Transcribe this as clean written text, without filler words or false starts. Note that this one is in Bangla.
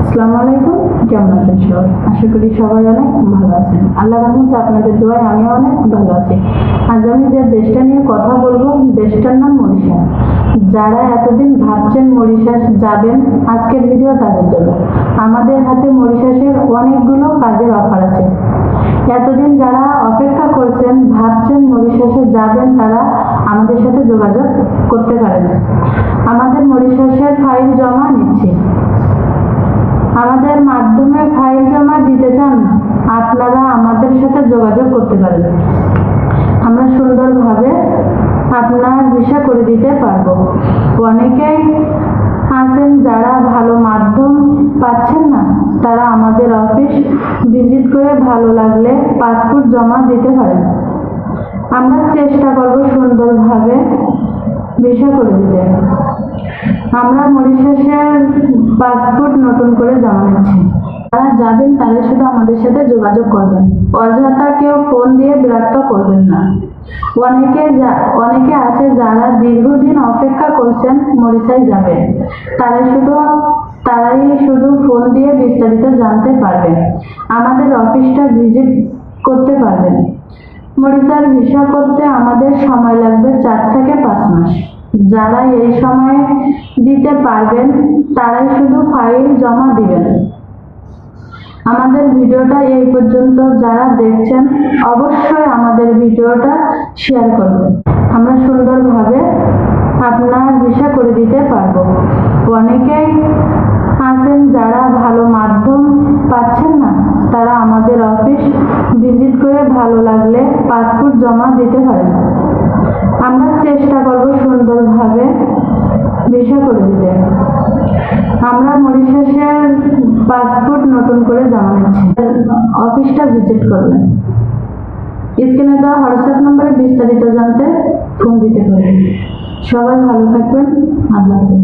আসসালামু আলাইকুম, কেমন আছেন সবাই? আশা করি সবাই অনেক ভালো আছেন। আল্লাহর রহমতে আপনাদের দোয়ায় আমি অনেক ভালো আছি। আজ আমি যে দেশটা নিয়ে কথা বলবো, দেশটার নাম মরিশাস। যারা এতদিন ভাবছেন মরিশাস যাবেন, আজকের ভিডিও তাদের জন্য। আমাদের হাতে মরিশাসের অনেকগুলো কাজের অফার আছে। এতদিন যারা অপেক্ষা করছেন, ভাবছেন মরিশাসে যাবেন, তারা আমাদের সাথে যোগাযোগ করতে পারেন। আমাদের মরিশাসের ফাইল জমা নিচ্ছি। আমাদের মাধ্যমে ফাইল জমা দিতে চান, আপনারা আমাদের সাথে যোগাযোগ করতে পারেন। আমরা সুন্দরভাবে আপনার ভিসা করে দিতে পারবো। অনেকেই আছেন যারা ভালো মাধ্যম পাচ্ছেন না, তারা আমাদের অফিস ভিজিট করে ভালো লাগলে পাসপোর্ট জমা দিতে পারেন। আমরা চেষ্টা করব সুন্দরভাবে ভিসা করে দিতে। আমরা মরিশাসের পাসপোর্ট নতুন করে জমা নিচ্ছি। যারা যাবেন তারা শুধু আমাদের সাথে যোগাযোগ করবেন। অযথা কেউ ফোন দিয়ে বিরক্ত করবেন না। অনেকে আছে যারা দীর্ঘদিন অপেক্ষা করছেন মরিশাস যাবেন, তারাই শুধু ফোন দিয়ে বিস্তারিত জানতে পারবেন। আমাদের অফিসটা ভিজিট করতে পারবেন। মরিশাস ভিসা করতে আমাদের সময় লাগবে 4 থেকে 5 মাস। যারা এই সময়ে দিতে পারবেন তারাই শুধু ফাইল জমা দিবেন। আমাদের ভিডিওটা এই পর্যন্ত যারা দেখছেন, অবশ্যই আমাদের ভিডিওটা শেয়ার করবেন। আমরা সুন্দরভাবে আপনার ভিসা করে দিতে পারবো। অনেকেই আছেন যারা ভালো মাধ্যম পাচ্ছেন না, তারা আমাদের অফিস ভিজিট করে ভালো লাগলে পাসপোর্ট জমা দিতে পারেন। আমরা চেষ্টা করব সুন্দরভাবে ভিসা করে দিতে। আমরা মরিশাসের পাসপোর্ট নতুন করে জমা নিচ্ছি। অফিসটা ভিজিট করবেন। স্ক্রিনে দেওয়া হোয়াটসঅ্যাপ নম্বরে বিস্তারিত জানতে ফোন দিতে পারেন। সবাই ভালো থাকবেন। আল্লাহ হাফেজ।